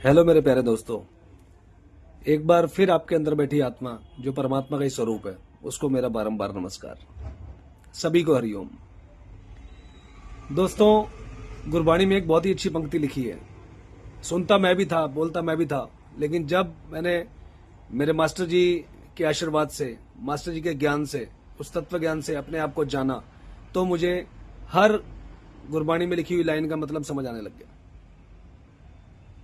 Hello मेरे प्यारे दोस्तों, एक बार फिर आपके अंदर बैठी आत्मा जो परमात्मा का ही स्वरूप है उसको मेरा बारंबार नमस्कार। सभी को हरिओम। दोस्तों, गुरबाणी में एक बहुत ही अच्छी पंक्ति लिखी है। सुनता मैं भी था, बोलता मैं भी था, लेकिन जब मैंने मेरे मास्टर जी के आशीर्वाद से, मास्टर जी के ज्ञान से, उस तत्व ज्ञान से अपने आप को जाना, तो मुझे हर गुरबाणी में लिखी हुई लाइन का मतलब समझ आने लग गया।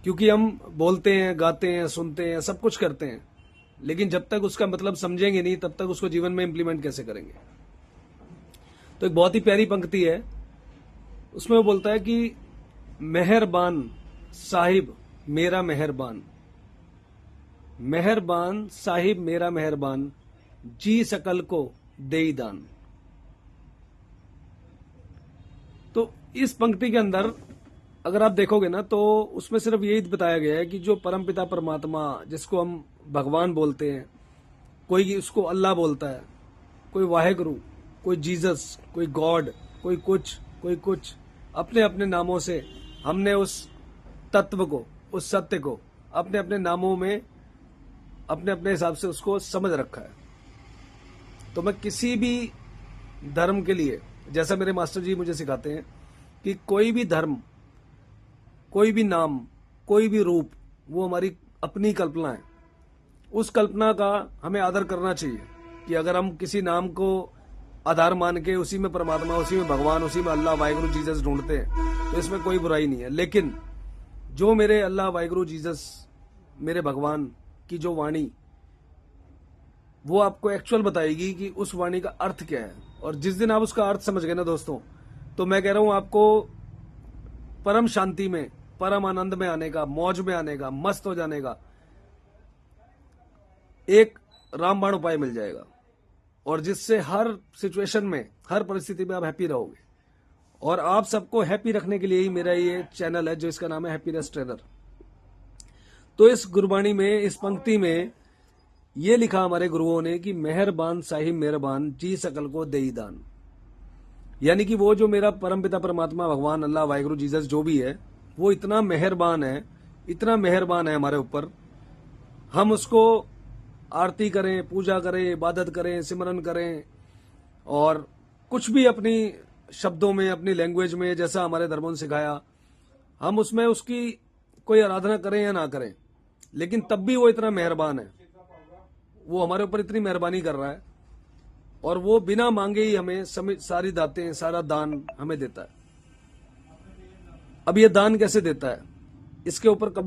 क्योंकि हम बोलते हैं, गाते हैं, सुनते हैं, सब कुछ करते हैं, लेकिन जब तक उसका मतलब समझेंगे नहीं तब तक उसको जीवन में इंप्लीमेंट कैसे करेंगे। तो एक बहुत ही प्यारी पंक्ति है, उसमें वो बोलता है कि मेहरबान साहिब मेरा मेहरबान, मेहरबान साहिब मेरा मेहरबान, जी सकल को देई दान। तो इस पंक्ति के अंदर अगर आप देखोगे ना तो उसमें सिर्फ यही बताया गया है कि जो परमपिता परमात्मा, जिसको हम भगवान बोलते हैं, कोई उसको अल्लाह बोलता है, कोई वाहेगुरु, कोई जीसस, कोई गॉड, कोई कुछ अपने अपने नामों से हमने उस तत्व को, उस सत्य को अपने अपने नामों में अपने अपने हिसाब से उसको समझ रखा है। तो मैं किसी भी धर्म के लिए, जैसा मेरे मास्टर जी मुझे सिखाते हैं कि कोई भी धर्म, कोई भी नाम, कोई भी रूप, वो हमारी अपनी कल्पना है। उस कल्पना का हमें आदर करना चाहिए कि अगर हम किसी नाम को आधार मान के उसी में परमात्मा, उसी में भगवान, उसी में अल्लाह वाहिगुरु जीसस ढूंढते हैं तो इसमें कोई बुराई नहीं है। लेकिन जो मेरे अल्लाह वाहिगुरु जीसस, मेरे भगवान की जो वाणी, वो आपको एक्चुअल बताएगी कि उस वाणी का अर्थ क्या है। और जिस दिन आप उसका अर्थ समझ गए ना दोस्तों, तो मैं कह रहा हूं आपको परम शांति में, परम आनंद में आने का, मौज में आने का, मस्त हो जाने का एक रामबाण उपाय मिल जाएगा, और जिससे हर सिचुएशन में, हर परिस्थिति में आप हैप्पी रहोगे। और आप सबको हैप्पी रखने के लिए ही मेरा ये चैनल है, जो इसका नाम है हैप्पीनेस ट्रेनर। तो इस गुरबाणी में, इस पंक्ति में ये लिखा हमारे गुरुओं ने कि मेहरबान साहिब मेहरबान, जी सकल को देई दान। यानी कि वो जो मेरा परमपिता परमात्मा, भगवान, अल्लाह, वाहिगुरु, जीसस जो भी है, वो इतना मेहरबान है, इतना मेहरबान है हमारे ऊपर। हम उसको आरती करें, पूजा करें, इबादत करें, सिमरन करें, और कुछ भी अपनी शब्दों में, अपनी लैंग्वेज में, जैसा हमारे धर्मों ने सिखाया, हम उसमें उसकी कोई आराधना करें या ना करें, लेकिन तब भी वो इतना मेहरबान है। वो हमारे ऊपर इतनी मेहरबानी कर रहा है, और वो बिना मांगे ही हमें सारी दातें, सारा दान हमें देता है। अब ये दान कैसे देता है, इसके ऊपर कभी